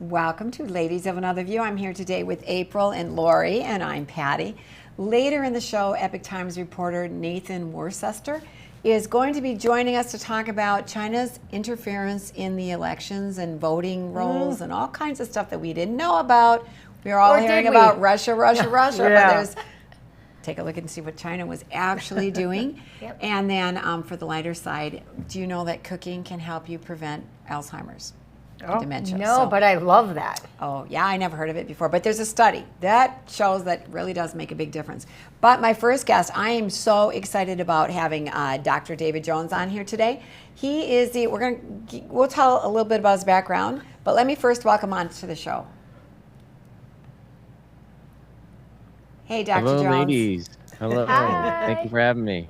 Welcome to Ladies of Another View. I'm here today with April and Laurie, and I'm Patti. Later in the show, Epoch Times reporter Nathan Worcester is going to be joining us to talk about China's interference in the elections and voting rolls and all kinds of stuff that we didn't know about. We were all hearing about Russia, but there's take a look and see what China was actually doing. And then for the lighter side, do you know that cooking can help you prevent Alzheimer's? Dementia. No, but I love that. Oh, yeah, I never heard of it before. But there's a study that shows that really does make a big difference. But my first guest, I am so excited about having Dr. David Jones on here today. He is we'll tell a little bit about his background, but let me first welcome on to the show. Hey, Dr. Hello, Jones. ladies. Hello. Hi. Thank you for having me.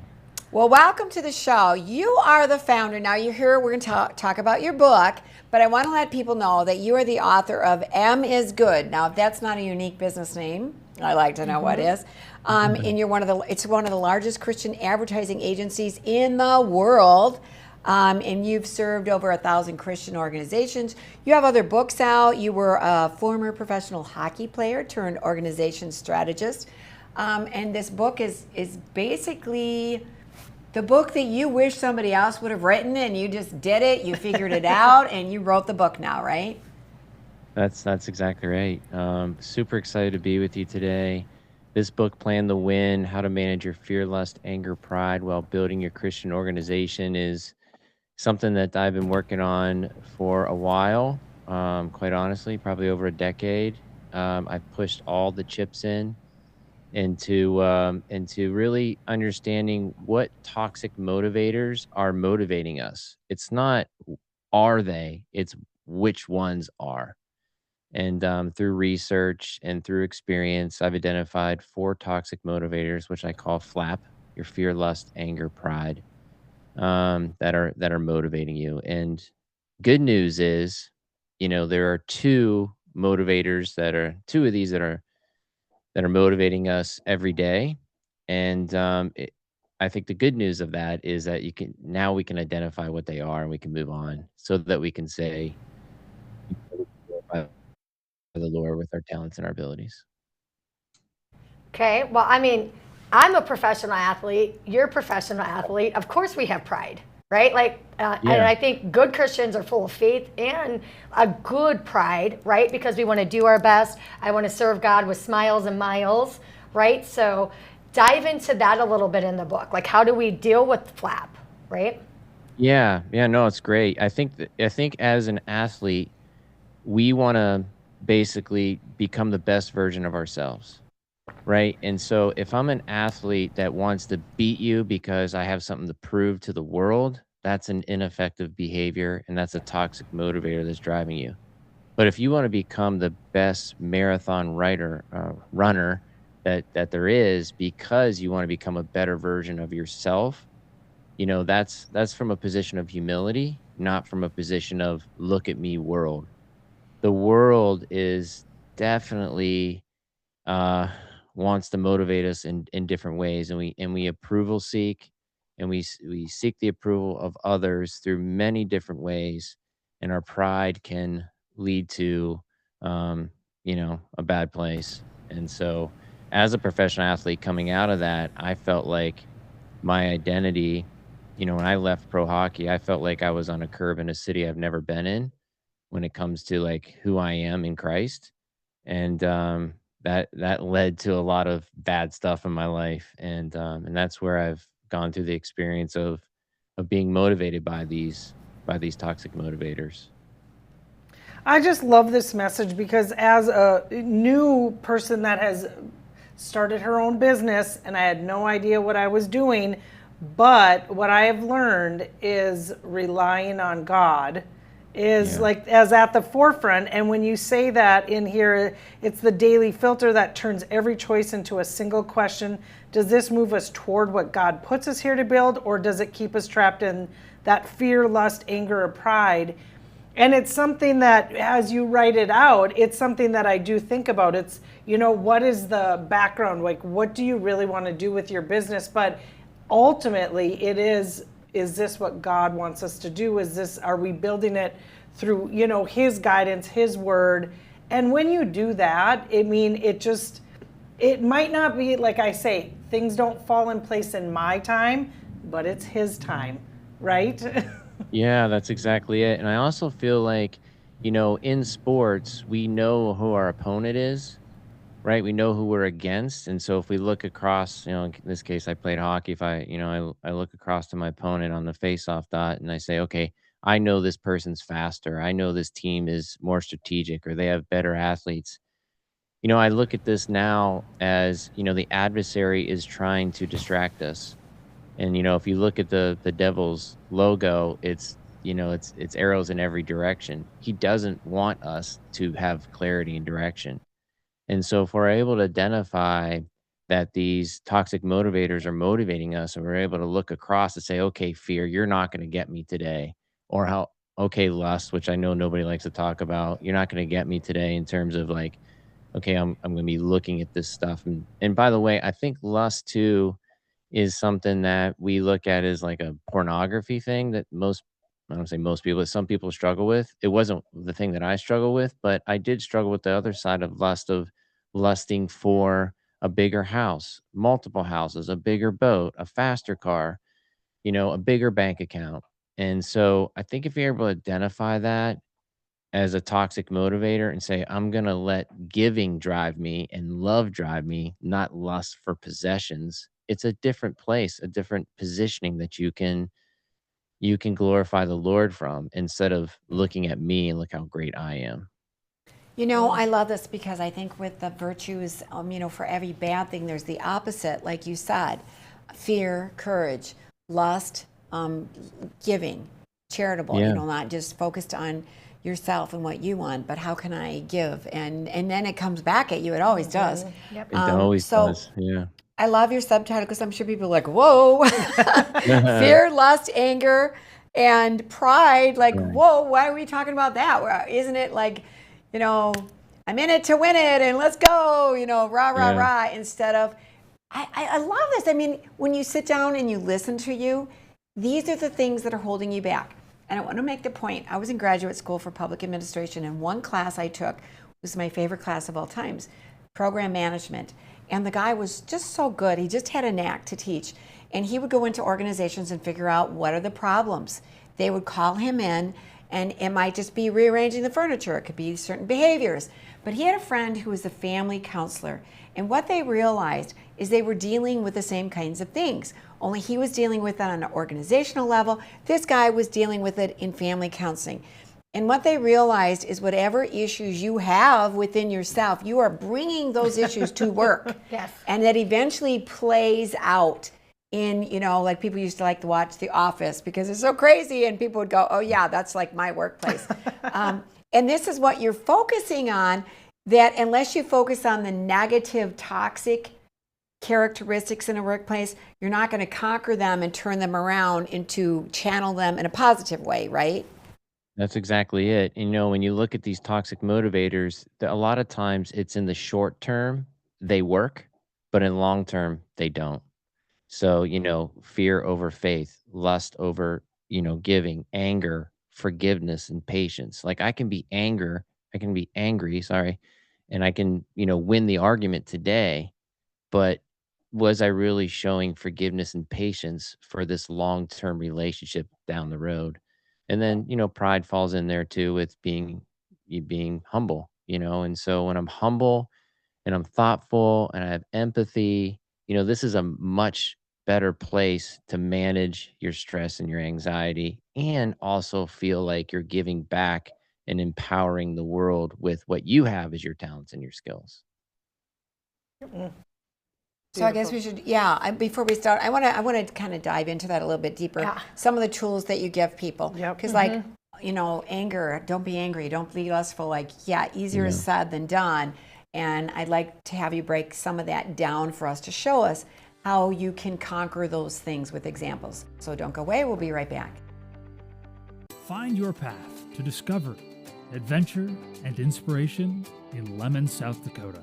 Well, welcome to the show. You are the founder. Now, you're here. We're going to talk about your book, but I want to let people know that you are the author of M is Good. Now, if that's not a unique business name, I'd like to know what is. And it's one of the largest Christian advertising agencies in the world. And you've served over 1,000 Christian organizations. You have other books out. You were a former professional hockey player turned organization strategist. And this book is basically the book that you wish somebody else would have written, and you just did it, you figured it out, and you wrote the book now, right? That's exactly right. Super excited to be with you today. This book, Plan to Win, How to Manage Your Fear, Lust, Anger, Pride While Building Your Christian Organization, is something that I've been working on for a while, quite honestly, probably over a decade. I've pushed all the chips into really understanding what toxic motivators are motivating us. It's not are they, it's which ones are. And through research and through experience, I've identified 4 toxic motivators, which I call FLAP: your fear, lust, anger, pride, that are motivating you. And good news is, there are 2 motivators two of these that are motivating us every day. And I think the good news of that is that we can identify what they are, and we can move on so that we can say, glorify the Lord with our talents and our abilities. Okay, well, I mean, I'm a professional athlete. You're a professional athlete. Of course we have pride, right? And I think good Christians are full of faith and a good pride, right? Because we want to do our best. I want to serve God with smiles and miles, right? So dive into that a little bit in the book. Like, how do we deal with flap, right? Yeah, no, it's great. I think as an athlete, we want to basically become the best version of ourselves, right? And so if I'm an athlete that wants to beat you because I have something to prove to the world, that's an ineffective behavior, and that's a toxic motivator that's driving you. But if you want to become the best marathon runner that there is, because you want to become a better version of yourself, that's from a position of humility, not from a position of look at me world. The world is definitely wants to motivate us in different ways, and we approval seek, and we seek the approval of others through many different ways, and our pride can lead to a bad place. And so as a professional athlete coming out of that, I felt like my identity, when I left pro hockey, I felt like I was on a curve in a city I've never been in when it comes to like who I am in Christ. And that led to a lot of bad stuff in my life. And that's where I've gone through the experience of being motivated by these toxic motivators. I just love this message because as a new person that has started her own business, and I had no idea what I was doing, but what I have learned is relying on God is like as at the forefront. And when you say that in here, it's the daily filter that turns every choice into a single question. Does this move us toward what God puts us here to build, or does it keep us trapped in that fear, lust, anger, or pride? And it's something that, as you write it out, it's something that I do think about. It's, what is the background? Like, what do you really want to do with your business? But ultimately, it is this what God wants us to do? Are we building it through, his guidance, his word. And when you do that, it might not be, like I say, things don't fall in place in my time, but it's his time, right? Yeah, that's exactly it. And I also feel like, in sports, we know who our opponent is, right? We know who we're against. And so if we look across, in this case, I played hockey. If I look across to my opponent on the faceoff dot and I say, okay, I know this person's faster. I know this team is more strategic or they have better athletes. I look at this now as, the adversary is trying to distract us. And if you look at the devil's logo, it's arrows in every direction. He doesn't want us to have clarity and direction. And so if we're able to identify that these toxic motivators are motivating us, and we're able to look across and say, okay, fear, you're not going to get me today. Or okay, lust, which I know nobody likes to talk about, you're not going to get me today in terms of like, okay, I'm going to be looking at this stuff. And by the way, I think lust too is something that we look at as like a pornography thing that I don't say most people, but some people struggle with. It wasn't the thing that I struggle with, but I did struggle with the other side of lust, of lusting for a bigger house, multiple houses, a bigger boat, a faster car, a bigger bank account. And so I think if you're able to identify that as a toxic motivator and say, I'm going to let giving drive me and love drive me, not lust for possessions, it's a different place, a different positioning that you can glorify the Lord from instead of looking at me and look how great I am. I love this because I think with the virtues, for every bad thing, there's the opposite, like you said: fear, courage, lust, giving, charitable. Yeah. Not just focused on yourself and what you want, but how can I give? And then it comes back at you. It always does. Yep. It always does. Yeah. I love your subtitle because I'm sure people are like, whoa, fear, lust, anger, and pride. Like, Right. whoa, why are we talking about that? Isn't it like, I'm in it to win it and let's go, rah, rah, Yeah. rah, instead of, I love this. I mean, when you sit down and you listen to you, these are the things that are holding you back. And I want to make the point. I was in graduate school for public administration, and one class I took was my favorite class of all times, program management. And the guy was just so good. He just had a knack to teach. And he would go into organizations and figure out what are the problems. They would call him in, and it might just be rearranging the furniture. It could be certain behaviors. But he had a friend who was a family counselor. And what they realized is they were dealing with the same kinds of things. Only he was dealing with it on an organizational level. This guy was dealing with it in family counseling. And what they realized is whatever issues you have within yourself, you are bringing those issues to work. Yes. And that eventually plays out in, like people used to like to watch The Office because it's so crazy, and people would go, oh yeah, that's like my workplace. And this is what you're focusing on, that unless you focus on the negative, toxic characteristics in a workplace, you're not going to conquer them and turn them around into channel them in a positive way, right? That's exactly it. When you look at these toxic motivators, a lot of times it's in the short term, they work, but in long term, they don't. So, fear over faith, lust over, giving, anger, forgiveness, and patience. Like I can be angry, sorry, and I can, win the argument today, but was I really showing forgiveness and patience for this long-term relationship down the road? And then, pride falls in there too with being humble, and so when I'm humble and I'm thoughtful and I have empathy, this is a much better place to manage your stress and your anxiety and also feel like you're giving back and empowering the world with what you have as your talents and your skills. So I guess we should, before we start, I want to kind of dive into that a little bit deeper. Yeah. Some of the tools that you give people. Yep. Because anger, don't be angry, don't be lustful. Easier is said than done. And I'd like to have you break some of that down for us to show us how you can conquer those things with examples. So don't go away, we'll be right back. Find your path to discovery, adventure, and inspiration in Lemon, South Dakota.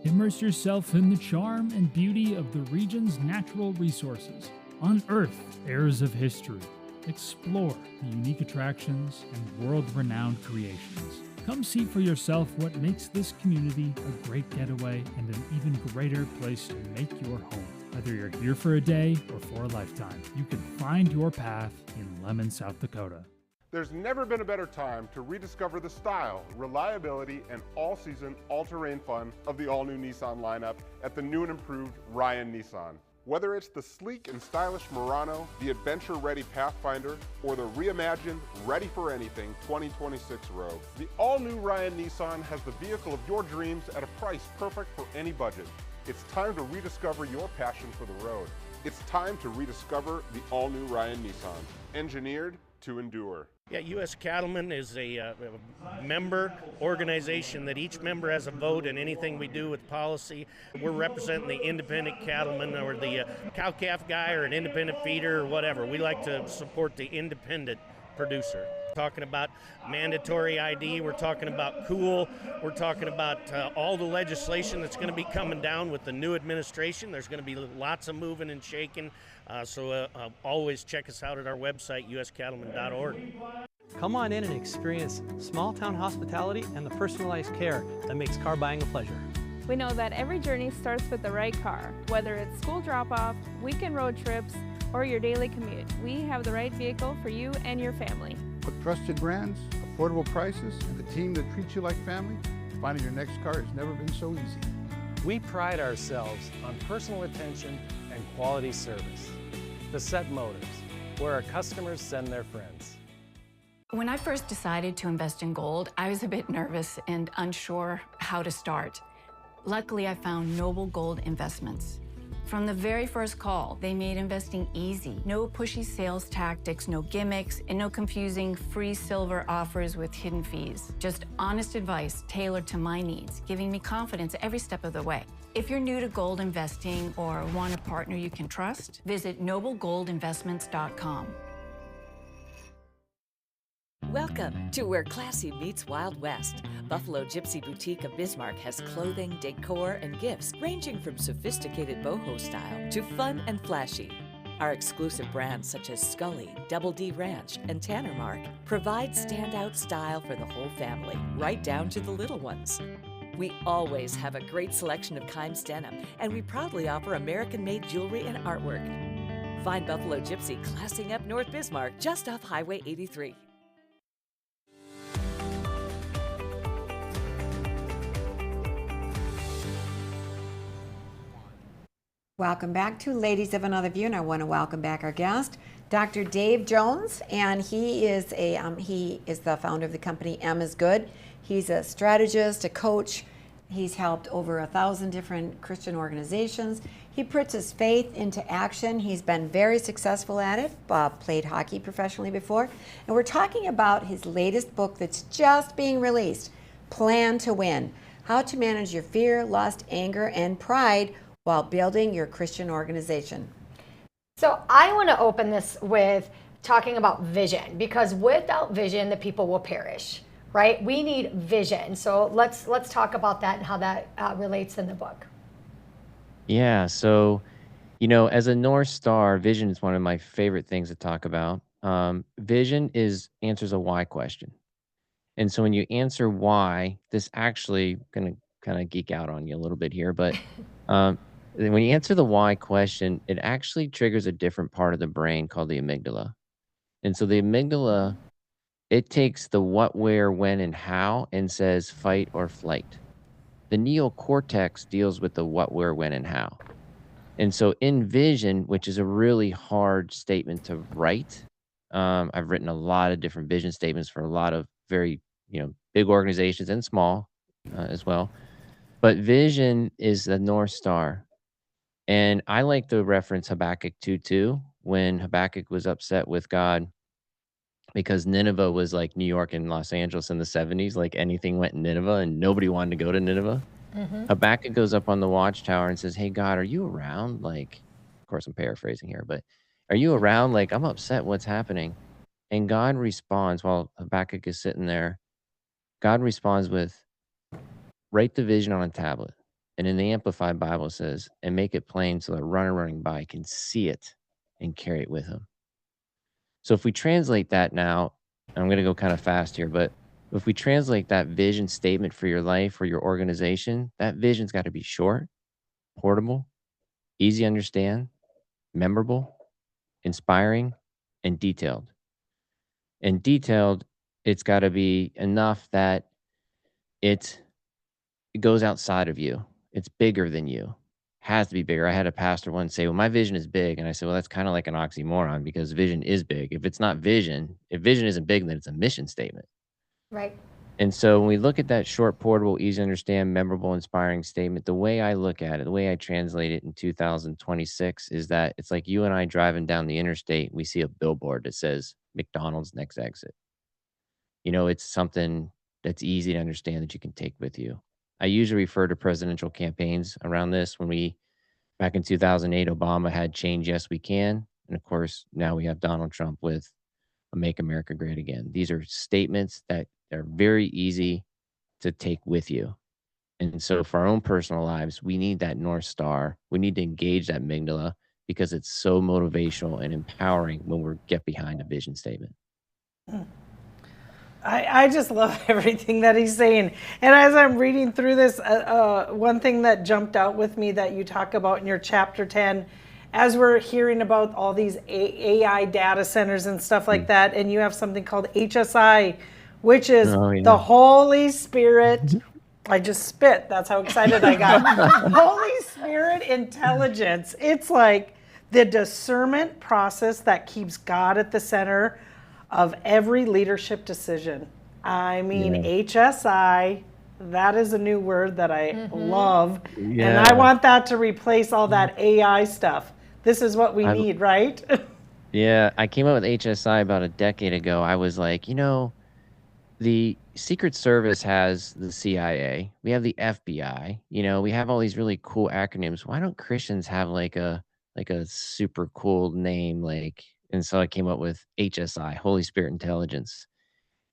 Immerse yourself in the charm and beauty of the region's natural resources. Unearth heirs of history. Explore the unique attractions and world-renowned creations. Come see for yourself what makes this community a great getaway and an even greater place to make your home. Whether you're here for a day or for a lifetime, you can find your path in Lemon, South Dakota. There's never been a better time to rediscover the style, reliability, and all-season, all-terrain fun of the all-new Nissan lineup at the new and improved Ryan Nissan. Whether it's the sleek and stylish Murano, the adventure-ready Pathfinder, or the reimagined, ready-for-anything 2026 Rogue, the all-new Ryan Nissan has the vehicle of your dreams at a price perfect for any budget. It's time to rediscover your passion for the road. It's time to rediscover the all-new Ryan Nissan, engineered to endure. Yeah, U.S. Cattlemen is a member organization that each member has a vote in anything we do with policy. We're representing the independent cattleman or the cow-calf guy or an independent feeder or whatever. We like to support the independent producer. We're talking about mandatory ID, we're talking about cool, we're talking about all the legislation that's going to be coming down with the new administration. There's going to be lots of moving and shaking, so always check us out at our website, uscattleman.org. Come on in and experience small town hospitality and the personalized care that makes car buying a pleasure. We know that every journey starts with the right car. Whether it's school drop-off, weekend road trips, or your daily commute, we have the right vehicle for you and your family. With trusted brands, affordable prices, and the team that treats you like family, finding your next car has never been so easy. We pride ourselves on personal attention and quality service. Beset Motors, where our customers send their friends. When I first decided to invest in gold, I was a bit nervous and unsure how to start. Luckily, I found Noble Gold Investments. From the very first call, they made investing easy. No pushy sales tactics, no gimmicks, and no confusing free silver offers with hidden fees. Just honest advice tailored to my needs, giving me confidence every step of the way. If you're new to gold investing or want a partner you can trust, visit noblegoldinvestments.com. Welcome to where classy meets Wild West. Buffalo Gypsy Boutique of Bismarck has clothing, decor, and gifts ranging from sophisticated boho style to fun and flashy. Our exclusive brands such as Scully, Double D Ranch, and Tanner Mark provide standout style for the whole family, right down to the little ones. We always have a great selection of Kimes denim, and we proudly offer American-made jewelry and artwork. Find Buffalo Gypsy classing up North Bismarck just off Highway 83. Welcome back to Ladies of Another View, and I want to welcome back our guest, Dr. Dave Jones, and he is the founder of the company M is Good. He's a strategist, a coach. He's helped over 1,000 different Christian organizations. He puts his faith into action. He's been very successful at it, played hockey professionally before. And we're talking about his latest book that's just being released, Plan to Win: How to Manage Your Fear, Lust, Anger, and Pride while building your Christian organization. So I want to open this with talking about vision, because without vision, the people will perish, right? We need vision. So let's talk about that and how that relates in the book. Yeah, so, as a North Star, vision is one of my favorite things to talk about. Vision answers a why question. And so when you answer why, this actually going to kind of geek out on you a little bit here, but when you answer the why question, it actually triggers a different part of the brain called the amygdala. And so the amygdala, it takes the what, where, when, and how and says fight or flight. The neocortex deals with the what, where, when, and how. And so in vision, which is a really hard statement to write, I've written a lot of different vision statements for a lot of very, big organizations and small as well. But vision is the North Star. And I like to reference Habakkuk 2:2 when Habakkuk was upset with God because Nineveh was like New York and Los Angeles in the 70s. Like anything went in Nineveh and nobody wanted to go to Nineveh. Mm-hmm. Habakkuk goes up on the watchtower and says, "Hey, God, are you around?" Like, of course, I'm paraphrasing here, but are you around? Like, I'm upset. What's happening? And God responds while Habakkuk is sitting there. God responds with, "Write the vision on a tablet." And in the Amplified Bible says, "And make it plain so the runner running by can see it and carry it with him." So if we translate that now, I'm going to go kind of fast here, but if we translate that vision statement for your life or your organization, that vision's got to be short, portable, easy to understand, memorable, inspiring, and detailed. And detailed, it's got to be enough that it goes outside of you. It's bigger than you. Has to be bigger. I had a pastor once say, well, my vision is big. And I said, well, that's kind of like an oxymoron because vision is big. If it's not vision, if vision isn't big, then it's a mission statement. Right. And so when we look at that short, portable, easy to understand, memorable, inspiring statement, the way I look at it, the way I translate it in 2026 is that it's like you and I driving down the interstate, we see a billboard that says McDonald's next exit. It's something that's easy to understand that you can take with you. I usually refer to presidential campaigns around this. Back in 2008, Obama had Change Yes, We Can. And of course, now we have Donald Trump with Make America Great Again. These are statements that are very easy to take with you. And so for our own personal lives, we need that North Star. We need to engage that amygdala because it's so motivational and empowering when we get behind a vision statement. I just love everything that he's saying. And as I'm reading through this, one thing that jumped out with me that you talk about in your chapter 10, as we're hearing about all these AI data centers and stuff like that, and you have something called HSI, which is the Holy Spirit. I just spit. That's how excited I got. Holy Spirit intelligence. It's like the discernment process that keeps God at the center of every leadership decision. I mean, HSI, that is a new word that I love. Yeah. And I want that to replace all that AI stuff. This is what we need, right? Yeah, I came up with HSI about a decade ago. I was like, the Secret Service has the CIA. We have the FBI. We have all these really cool acronyms. Why don't Christians have like a super cool name? And so I came up with HSI, Holy Spirit Intelligence.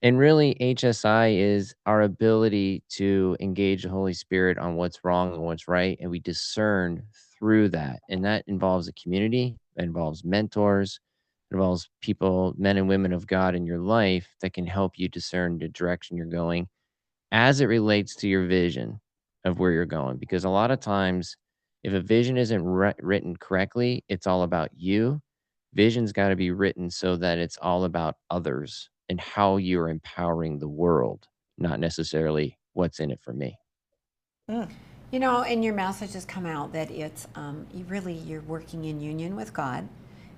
And really, HSI is our ability to engage the Holy Spirit on what's wrong and what's right. And we discern through that. And that involves a community, it involves mentors, it involves people, men and women of God in your life that can help you discern the direction you're going as it relates to your vision of where you're going. Because a lot of times, if a vision isn't written correctly, it's all about you. Vision's got to be written so that it's all about others and how you're empowering the world, not necessarily what's in it for me. And your message has come out that it's you're working in union with God,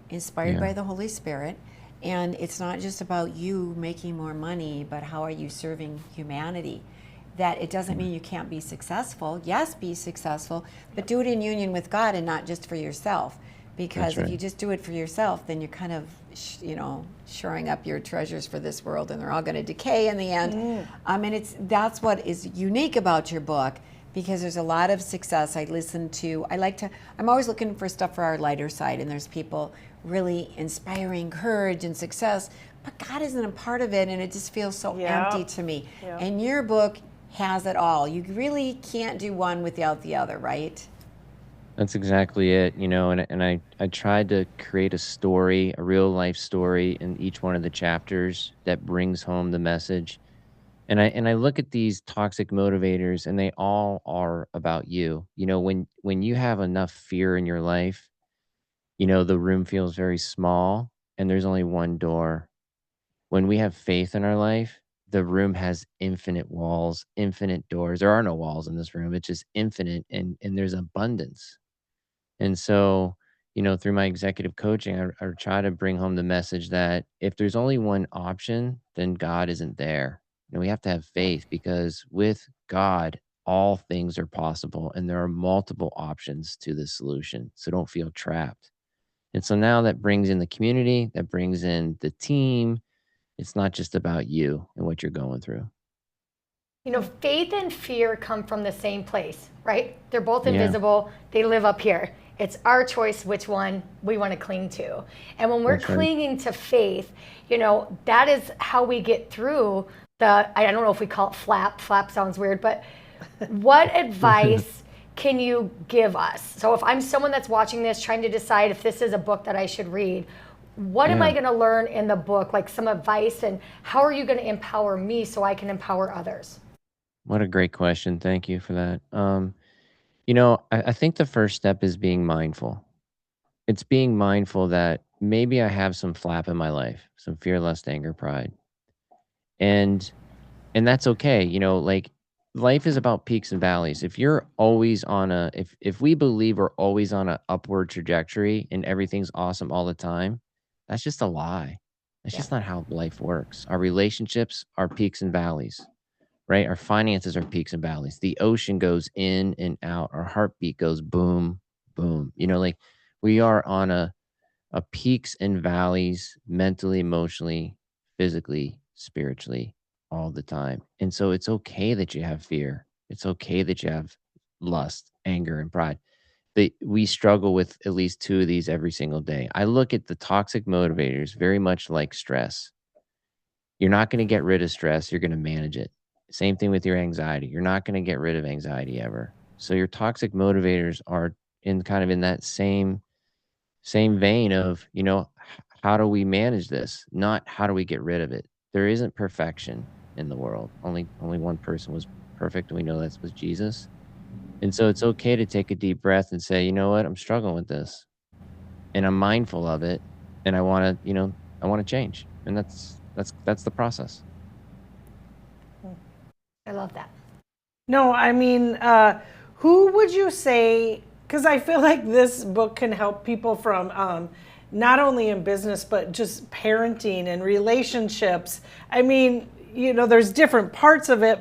inspired by the Holy Spirit. And it's not just about you making more money, but how are you serving humanity? That it doesn't mean you can't be successful. Yes, be successful, but do it in union with God and not just for yourself. Because if you just do it for yourself, then you're kind of, shoring up your treasures for this world, and they're all going to decay in the end. And that's what is unique about your book, because there's a lot of success. I'm always looking for stuff for our lighter side, and there's people really inspiring courage and success, but God isn't a part of it, and it just feels so empty to me. And your book has it all. You really can't do one without the other, right? That's exactly it, and I tried to create a story, a real life story in each one of the chapters that brings home the message. And I look at these toxic motivators, and they all are about you. When you have enough fear in your life, the room feels very small and there's only one door. When we have faith in our life, the room has infinite walls, infinite doors. There are no walls in this room. It's just infinite, and there's abundance. And so, through my executive coaching, I try to bring home the message that if there's only one option, then God isn't there. We have to have faith, because with God, all things are possible, and there are multiple options to the solution. So don't feel trapped. And so now that brings in the community, that brings in the team. It's not just about you and what you're going through. Faith and fear come from the same place, right? They're both invisible. They live up here. It's our choice which one we want to cling to. And when we're clinging to faith, that is how we get through I don't know if we call it flap. Flap sounds weird, but what advice can you give us? So if I'm someone that's watching this, trying to decide if this is a book that I should read, what am I going to learn in the book, like some advice, and how are you going to empower me so I can empower others? What a great question. Thank you for that. I think the first step is being mindful. It's being mindful that maybe I have some flap in my life, some fear, lust, anger, pride. And that's okay. Like life is about peaks and valleys. If you're always on if we believe we're always on a upward trajectory and everything's awesome all the time, that's just a lie. That's just not how life works. Our relationships are peaks and valleys, right? Our finances are peaks and valleys. The ocean goes in and out. Our heartbeat goes boom, boom. Like we are on a peaks and valleys mentally, emotionally, physically, spiritually all the time. And so it's okay that you have fear. It's okay that you have lust, anger, and pride. But we struggle with at least two of these every single day. I look at the toxic motivators very much like stress. You're not going to get rid of stress, you're going to manage it. Same thing with your anxiety. You're not going to get rid of anxiety ever. So your toxic motivators are in that same vein of, how do we manage this? Not how do we get rid of it? There isn't perfection in the world. Only one person was perfect, and we know that was Jesus. And so it's okay to take a deep breath and say, you know what, I'm struggling with this, and I'm mindful of it, and I want to change, and that's the process. I love that. No, I mean, who would you say, because I feel like this book can help people from not only in business, but just parenting and relationships. I mean, there's different parts of it,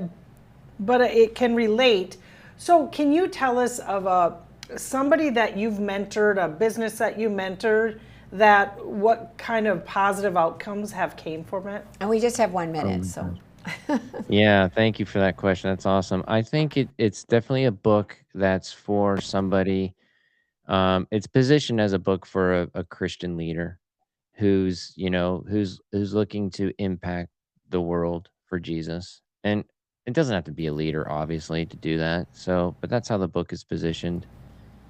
but it can relate. So can you tell us of somebody that you've mentored, a business that you mentored, that what kind of positive outcomes have came from it? And we just have 1 minute, so. Yeah, thank you for that question. That's awesome. I think it's definitely a book that's for somebody. It's positioned as a book for a Christian leader who's looking to impact the world for Jesus. And it doesn't have to be a leader, obviously, to do that. So, but that's how the book is positioned.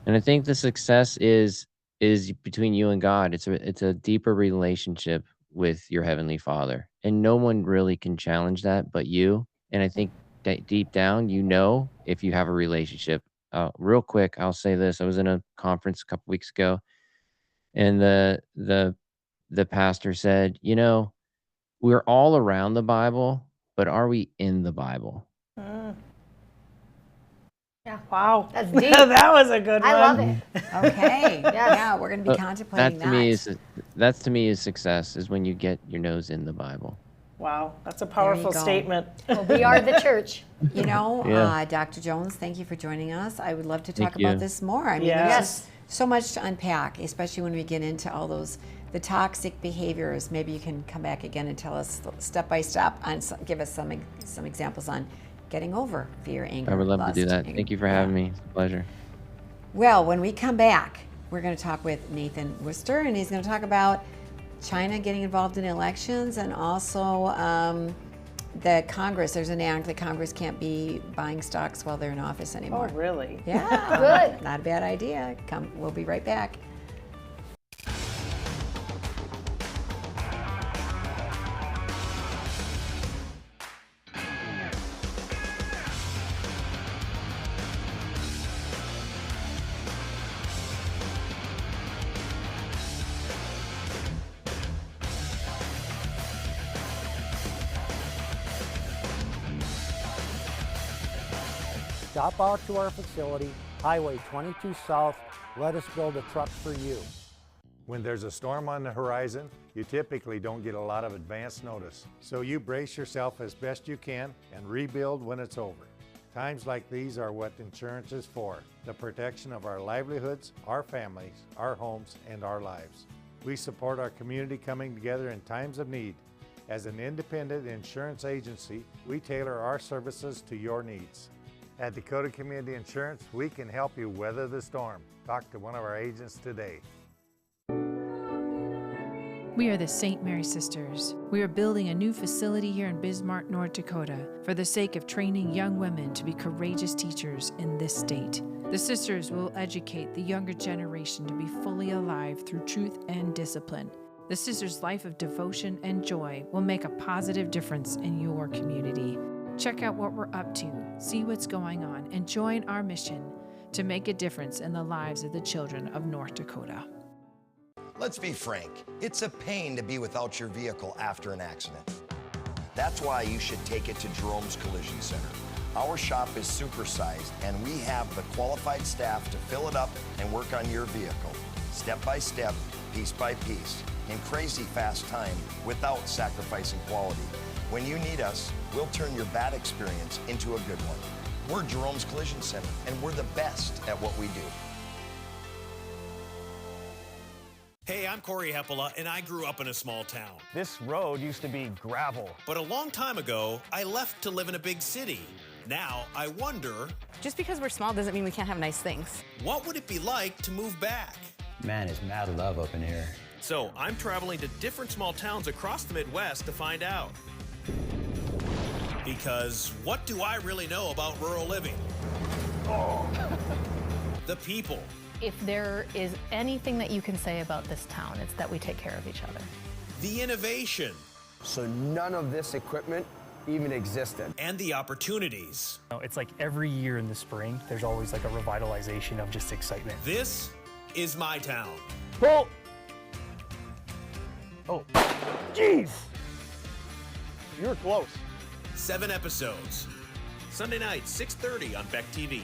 And I think the success is between you and God. It's a deeper relationship with your heavenly Father, and no one really can challenge that but you. And I think that deep down, if you have a relationship. Real quick, I'll say this: I was in a conference a couple weeks ago, and the pastor said, we're all around the Bible, but are we in the Bible? Yeah. Wow. That's deep. That was a good one. I love it. Okay. Yeah, we're going to be contemplating that. That to me is success, is when you get your nose in the Bible. Wow, that's a powerful statement. Well, we are the church. Dr. Jones, thank you for joining us. I would love to talk about this more. I mean, there's just so much to unpack, especially when we get into all the toxic behaviors. Maybe you can come back again and tell us step by step and give us some examples on getting over fear, anger, I would love lust, to do that. Thank you for having me. It's a pleasure. Well, when we come back, we're going to talk with Nathan Worcester, and he's going to talk about China getting involved in elections, and also the Congress. There's an act that Congress can't be buying stocks while they're in office anymore. Oh, really? Yeah. Good. Not a bad idea. We'll be right back. Stop out to our facility, Highway 22 South. Let us build a truck for you. When there's a storm on the horizon, you typically don't get a lot of advance notice. So you brace yourself as best you can and rebuild when it's over. Times like these are what insurance is for, the protection of our livelihoods, our families, our homes, and our lives. We support our community coming together in times of need. As an independent insurance agency, we tailor our services to your needs. At Dakota Community Insurance, we can help you weather the storm. Talk to one of our agents today. We are the St. Mary Sisters. We are building a new facility here in Bismarck, North Dakota, for the sake of training young women to be courageous teachers in this state. The sisters will educate the younger generation to be fully alive through truth and discipline. The sisters' life of devotion and joy will make a positive difference in your community. Check out what we're up to, see what's going on, and join our mission to make a difference in the lives of the children of North Dakota. Let's be frank, it's a pain to be without your vehicle after an accident. That's why you should take it to Jerome's Collision Center. Our shop is supersized, and we have the qualified staff to fill it up and work on your vehicle, step by step, piece by piece, in crazy fast time without sacrificing quality. When you need us, we'll turn your bad experience into a good one. We're Jerome's Collision Center, and we're the best at what we do. Hey, I'm Corey Heppola, and I grew up in a small town. This road used to be gravel. But a long time ago, I left to live in a big city. Now, I wonder... Just because we're small doesn't mean we can't have nice things. What would it be like to move back? Man, it's mad love up in here. So, I'm traveling to different small towns across the Midwest to find out. Because what do I really know about rural living? Oh. The people. If there is anything that you can say about this town, it's that we take care of each other. The innovation. So none of this equipment even existed. And the opportunities. It's like every year in the spring, there's always like a revitalization of just excitement. This is my town. Oh! Oh, jeez! You were close. 7 episodes. Sunday night, 6:30 on Beck TV.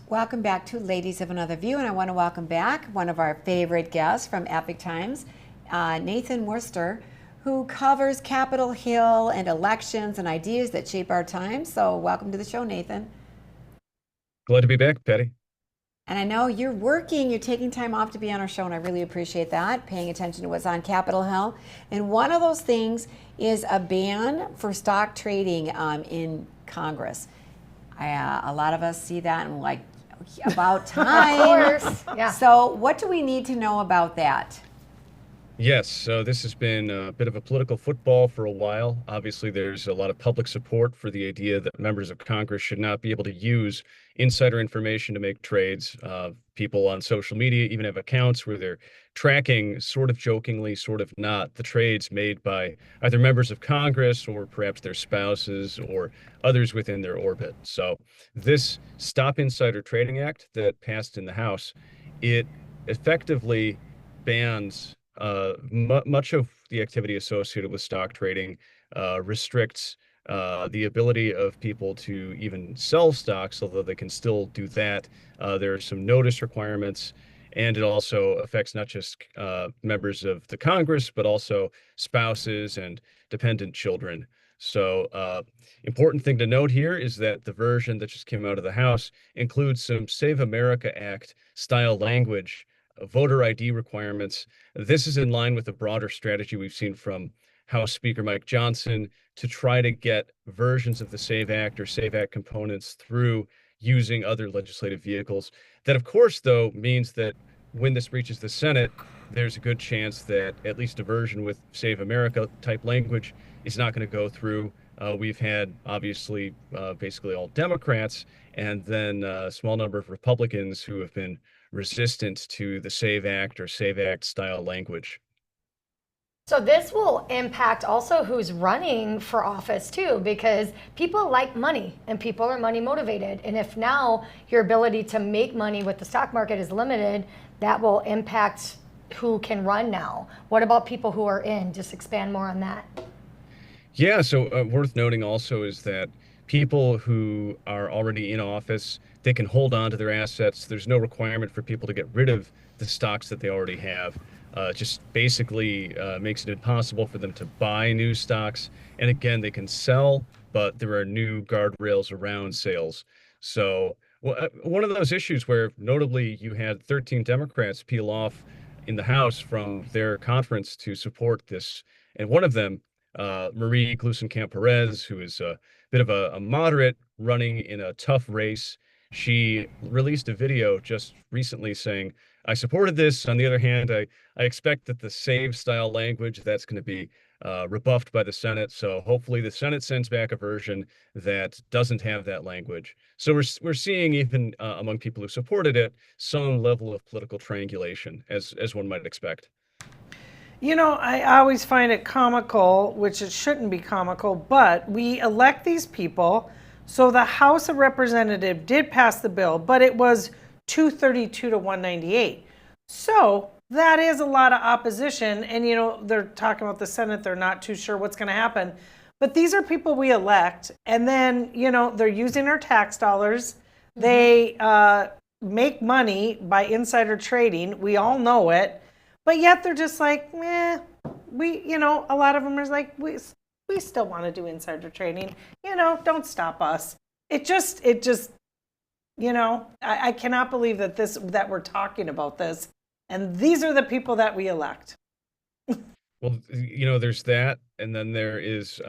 Welcome back to Ladies of Another View, and I want to welcome back one of our favorite guests from Epoch Times, Nathan Worcester, who covers Capitol Hill and elections and ideas that shape our times. So welcome to the show, Nathan. Glad to be back, Patti. And I know you're working, you're taking time off to be on our show, and I really appreciate that, paying attention to what's on Capitol Hill. And one of those things is a ban for stock trading in Congress. A lot of us see that and we're like, about time. Of course. Yeah. So what do we need to know about that? Yes, so this has been a bit of a political football for a while. Obviously, there's a lot of public support for the idea that members of Congress should not be able to use insider information to make trades. People on social media even have accounts where they're tracking, sort of jokingly, sort of not, the trades made by either members of Congress or perhaps their spouses or others within their orbit. So this Stop Insider Trading Act that passed in the House, it effectively bans much of the activity associated with stock trading, restricts the ability of people to even sell stocks, although they can still do that. There are some notice requirements, and it also affects not just members of the Congress, but also spouses and dependent children. So important thing to note here is that the version that just came out of the House includes some Save America Act style language, voter ID requirements. This is in line with a broader strategy we've seen from House Speaker Mike Johnson to try to get versions of the SAVE Act or SAVE Act components through using other legislative vehicles. That, of course, though, means that when this reaches the Senate, there's a good chance that at least a version with Save America type language is not going to go through. We've had, obviously, basically all Democrats and then a small number of Republicans who have been resistant to the SAVE Act or SAVE Act style language. So this will impact also who's running for office too, because people like money and people are money motivated. And if now your ability to make money with the stock market is limited, that will impact who can run now. What about people who are in? Just expand more on that. Yeah, so worth noting also is that people who are already in office, they can hold on to their assets. There's no requirement for people to get rid of the stocks that they already have. Just basically makes it impossible for them to buy new stocks. And again, they can sell, but there are new guardrails around sales. So one of those issues where notably you had 13 Democrats peel off in the House from their conference to support this. And one of them, Marie Gluesenkamp-Perez, who is a bit of a moderate running in a tough race, she released a video just recently saying, I supported this. On the other hand, I expect that the SAVE style language, that's going to be rebuffed by the Senate. So hopefully the Senate sends back a version that doesn't have that language. So we're seeing even among people who supported it some level of political triangulation, as one might expect. You know, I always find it comical, which it shouldn't be comical, but we elect these people. So the House of Representatives did pass the bill, but it was 232 to 198. So that is a lot of opposition. And, you know, they're talking about the Senate. They're not too sure what's going to happen. But these are people we elect. And then, you know, they're using our tax dollars. They make money by insider trading. We all know it. But yet they're just like, you know, a lot of them are like, we still want to do insider trading. You know, don't stop us. It just, you know, I cannot believe that we're talking about this. And these are the people that we elect. Well, you know, there's that. And then there is,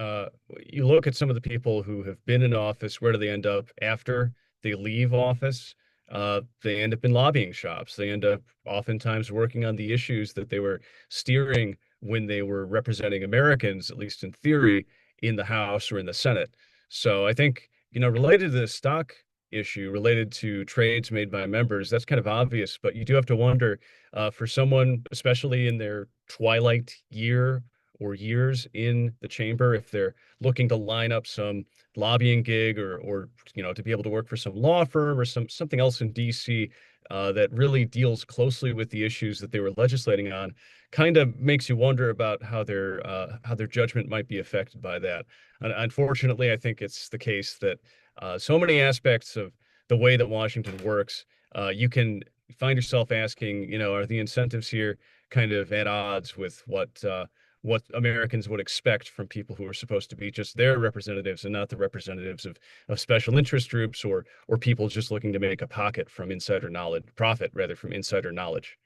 you look at some of the people who have been in office, where do they end up after they leave office? They end up in lobbying shops. They end up oftentimes working on the issues that they were steering when they were representing Americans, at least in theory, in the House or in the Senate. So I think, you know, related to the stock issue, related to trades made by members, that's kind of obvious, but you do have to wonder for someone, especially in their twilight year or years in the chamber, if they're looking to line up some lobbying gig or you know, to be able to work for some law firm or something else in DC that really deals closely with the issues that they were legislating on, kind of makes you wonder about how their judgment might be affected by that. Unfortunately, I think it's the case that so many aspects of the way that Washington works, you can find yourself asking, you know, are the incentives here kind of at odds with what Americans would expect from people who are supposed to be just their representatives and not the representatives of special interest groups or people just looking to make a profit from insider knowledge.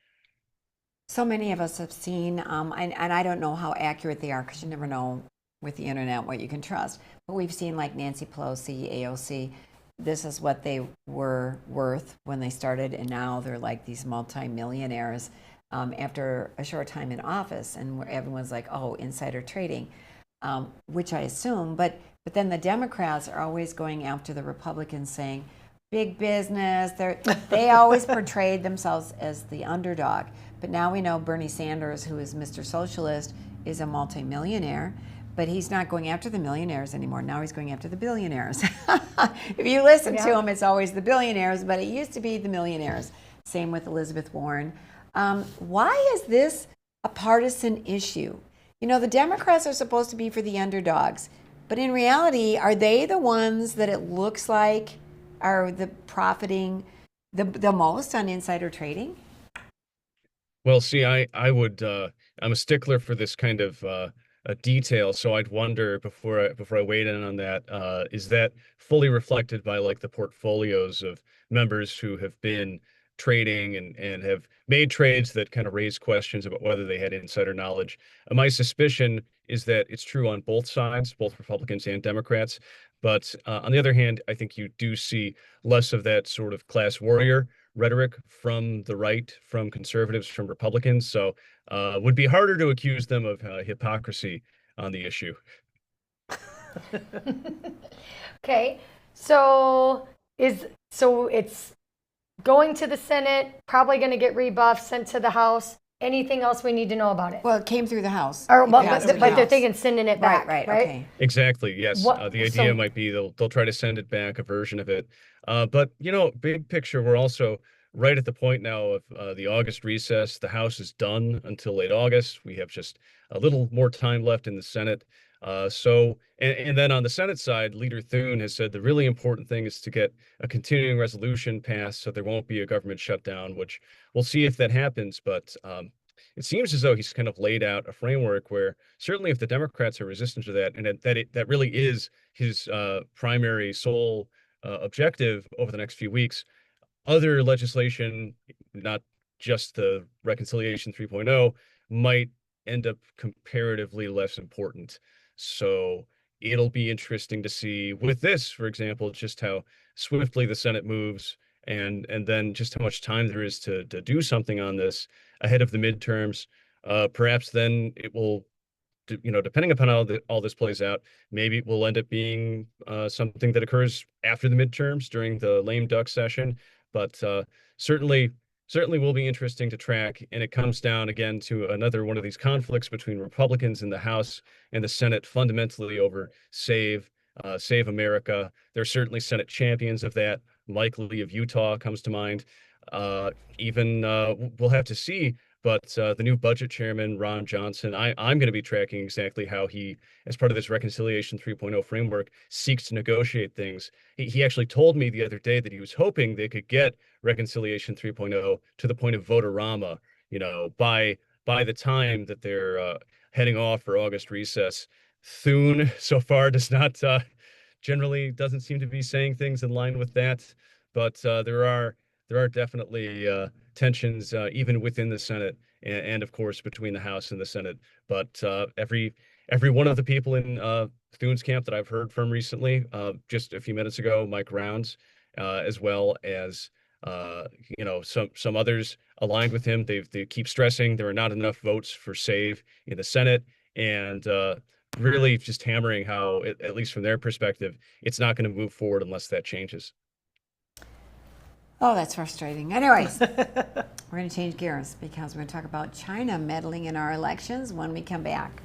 So many of us have seen, and I don't know how accurate they are because you never know with the internet what you can trust, but we've seen like Nancy Pelosi, AOC, this is what they were worth when they started, and now they're like these multi-millionaires after a short time in office, and where everyone's like, oh, insider trading, which I assume, but then the Democrats are always going after the Republicans saying, big business, they always portrayed themselves as the underdog. But now we know Bernie Sanders, who is Mr. Socialist, is a multi-millionaire, but he's not going after the millionaires anymore. Now he's going after the billionaires. If you listen to him, it's always the billionaires, but it used to be the millionaires. Same with Elizabeth Warren. Why is this a partisan issue? You know, the Democrats are supposed to be for the underdogs, but in reality, are they the ones that it looks like are the profiting the most on insider trading? Well, see, I would I'm a stickler for this kind of a detail, so I'd wonder before I weighed in on that, is that fully reflected by like the portfolios of members who have been trading and have made trades that kind of raise questions about whether they had insider knowledge. My suspicion is that it's true on both sides, both Republicans and Democrats. But on the other hand, I think you do see less of that sort of class warrior rhetoric from the right, from conservatives, from Republicans. So would be harder to accuse them of hypocrisy on the issue. Okay, so it's going to the Senate, probably going to get rebuffed, sent to the House. Anything else we need to know about it? Well, it came through the House. But they're thinking sending it back, right? Okay. Exactly. Yes. The idea might be they'll try to send it back, a version of it. But you know, big picture, we're also right at the point now of the August recess. The House is done until late August. We have just a little more time left in the Senate. And then on the Senate side, Leader Thune has said the really important thing is to get a continuing resolution passed so there won't be a government shutdown, which we'll see if that happens. But it seems as though he's kind of laid out a framework where certainly if the Democrats are resistant to that, and that really is his primary sole objective over the next few weeks, other legislation, not just the Reconciliation 3.0, might end up comparatively less important. So it'll be interesting to see with this, for example, just how swiftly the Senate moves and then just how much time there is to do something on this ahead of the midterms. Perhaps then it will depending upon how all this plays out, maybe it will end up being something that occurs after the midterms during the lame duck session. But certainly will be interesting to track. And it comes down again to another one of these conflicts between Republicans in the House and the Senate, fundamentally over Save America. There's certainly Senate champions of that. Mike Lee of Utah comes to mind. We'll have to see. But the new budget chairman, Ron Johnson, I'm going to be tracking exactly how he, as part of this Reconciliation 3.0 framework, seeks to negotiate things. He actually told me the other day that he was hoping they could get Reconciliation 3.0 to the point of vote-a-rama, by the time that they're heading off for August recess. Thune so far generally doesn't seem to be saying things in line with that, but there are definitely tensions even within the Senate and of course between the House and the Senate. But every one of the people in Thune's camp that I've heard from recently, just a few minutes ago, Mike Rounds, as well as some others aligned with him, they keep stressing there are not enough votes for Save in the Senate, and really just hammering how, at least from their perspective, it's not going to move forward unless that changes. Oh, that's frustrating. Anyways, we're going to change gears because we're going to talk about China meddling in our elections when we come back.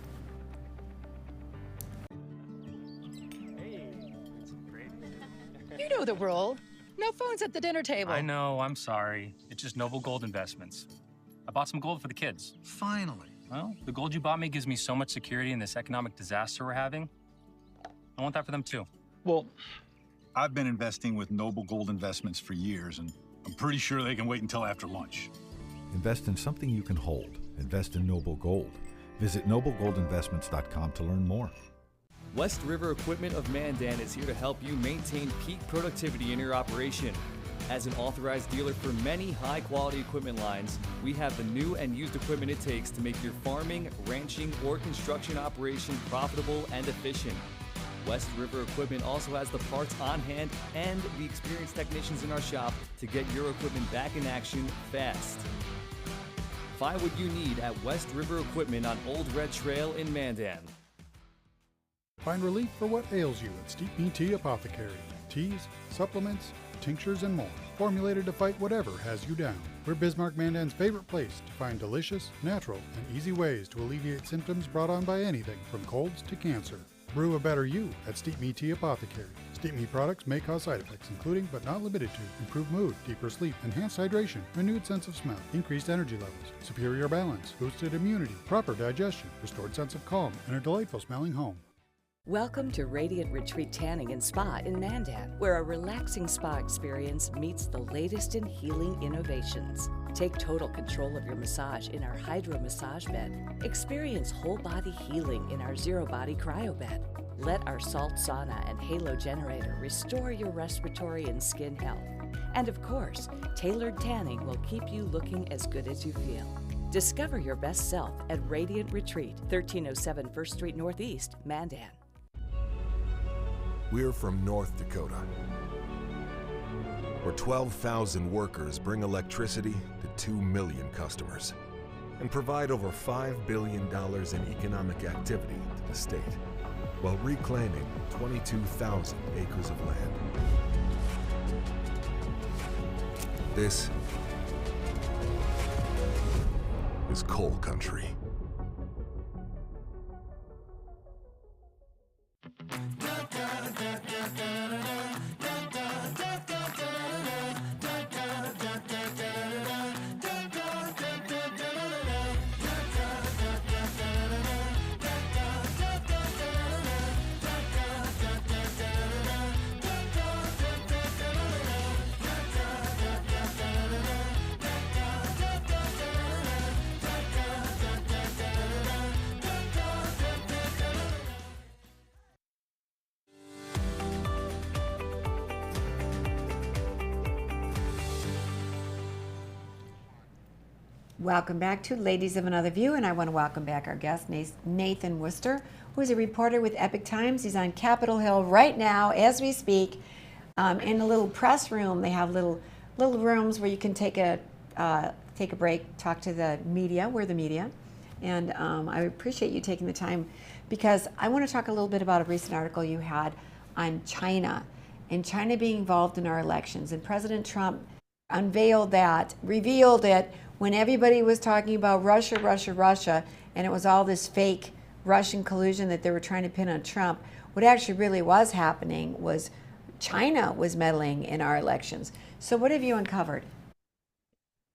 You know the rule. No phones at the dinner table. I know, I'm sorry. It's just Noble Gold Investments. I bought some gold for the kids. Finally. Well, the gold you bought me gives me so much security in this economic disaster we're having. I want that for them too. Well, I've been investing with Noble Gold Investments for years, and I'm pretty sure they can wait until after lunch. Invest in something you can hold. Invest in Noble Gold. Visit noblegoldinvestments.com to learn more. West River Equipment of Mandan is here to help you maintain peak productivity in your operation. As an authorized dealer for many high-quality equipment lines, we have the new and used equipment it takes to make your farming, ranching, or construction operation profitable and efficient. West River Equipment also has the parts on hand and the experienced technicians in our shop to get your equipment back in action fast. Find what you need at West River Equipment on Old Red Trail in Mandan. Find relief for what ails you at Steep Me Tea Apothecary. Teas, supplements, tinctures, and more. Formulated to fight whatever has you down. We're Bismarck Mandan's favorite place to find delicious, natural, and easy ways to alleviate symptoms brought on by anything from colds to cancer. Brew a better you at Steep Me Tea Apothecary. Steep Me products may cause side effects, including but not limited to improved mood, deeper sleep, enhanced hydration, renewed sense of smell, increased energy levels, superior balance, boosted immunity, proper digestion, restored sense of calm, and a delightful smelling home. Welcome to Radiant Retreat Tanning and Spa in Mandan, where a relaxing spa experience meets the latest in healing innovations. Take total control of your massage in our Hydro Massage Bed. Experience whole body healing in our Zero Body Cryo Bed. Let our salt sauna and halo generator restore your respiratory and skin health. And of course, tailored tanning will keep you looking as good as you feel. Discover your best self at Radiant Retreat, 1307 1st Street Northeast, Mandan. We're from North Dakota, where 12,000 workers bring electricity to 2 million customers and provide over $5 billion in economic activity to the state, while reclaiming 22,000 acres of land. This is coal country. Welcome back to Ladies of Another View, and I want to welcome back our guest, Nathan Worcester, who is a reporter with Epoch Times. He's on Capitol Hill right now as we speak, in a little press room. They have little rooms where you can take a break, talk to the media. We're the media, And I appreciate you taking the time, because I want to talk a little bit about a recent article you had on China and China being involved in our elections. And President Trump revealed it when everybody was talking about Russia, Russia, Russia, and it was all this fake Russian collusion that they were trying to pin on Trump. What actually really was happening was China was meddling in our elections. So what have you uncovered?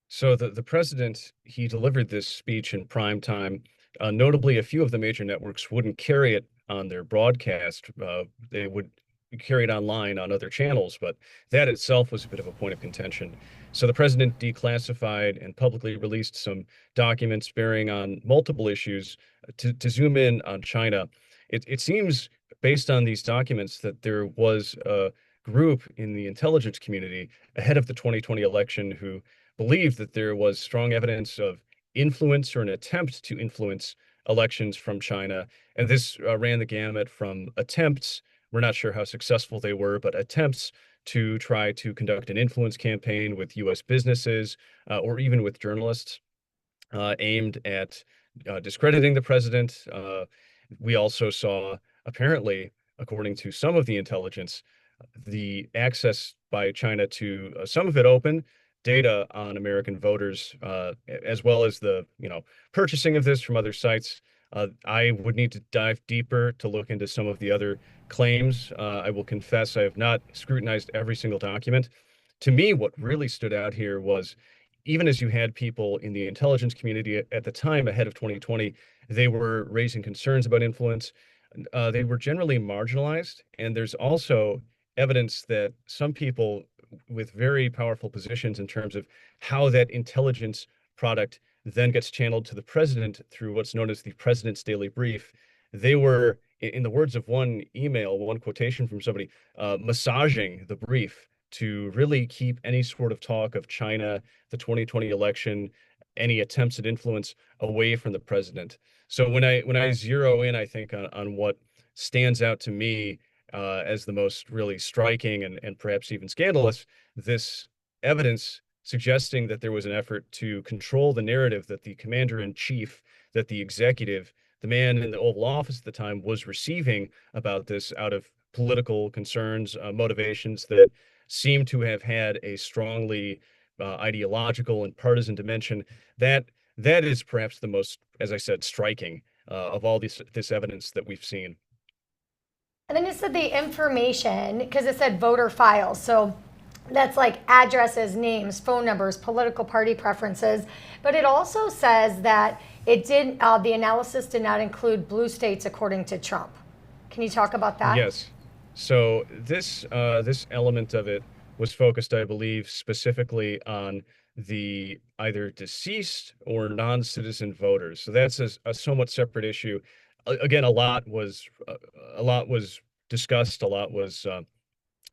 So the president, he delivered this speech in prime time. Notably, a few of the major networks wouldn't carry it on their broadcast. They would carry it online on other channels, but that itself was a bit of a point of contention. So the president declassified and publicly released some documents bearing on multiple issues to zoom in on China. It seems, based on these documents, that there was a group in the intelligence community ahead of the 2020 election who believed that there was strong evidence of influence or an attempt to influence elections from China. And this ran the gamut from attempts, we're not sure how successful they were, but attempts to try to conduct an influence campaign with U.S. businesses or even with journalists aimed at discrediting the president. We also saw, apparently, according to some of the intelligence, the access by China to some of it open data on American voters, as well as the purchasing of this from other sites. I would need to dive deeper to look into some of the other claims. I will confess I have not scrutinized every single document. To me, what really stood out here was, even as you had people in the intelligence community at the time ahead of 2020, they were raising concerns about influence. They were generally marginalized. And there's also evidence that some people with very powerful positions in terms of how that intelligence product then gets channeled to the president through what's known as the president's daily brief. They were, in the words of one email, one quotation from somebody, massaging the brief to really keep any sort of talk of China, the 2020 election, any attempts at influence away from the president. So when I zero in, I think on what stands out to me as the most really striking and perhaps even scandalous, this evidence suggesting that there was an effort to control the narrative that the commander-in-chief, that the executive, the man in the Oval Office at the time, was receiving about this out of political concerns, motivations that seem to have had a strongly ideological and partisan dimension. That is perhaps the most, as I said, striking of all this evidence that we've seen. And then it said the information, because it said voter files. So that's like addresses, names, phone numbers, political party preferences. But it also says that it did, the analysis did not include blue states according to Trump. Can you talk about that? Yes. So this element of it was focused, I believe, specifically on the either deceased or non-citizen voters. So that's a somewhat separate issue. Again, a lot was discussed, a lot was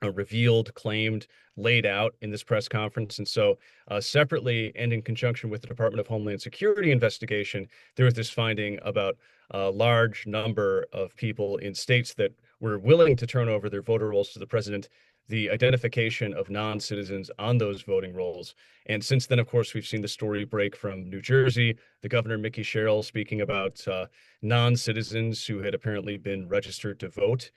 revealed, claimed, laid out in this press conference. And so separately and in conjunction with the Department of Homeland Security investigation, there was this finding about a large number of people in states that were willing to turn over their voter rolls to the president, the identification of non-citizens on those voting rolls. And since then, of course, we've seen the story break from New Jersey, the governor, Mickey Sherrill, speaking about non-citizens who had apparently been registered to vote,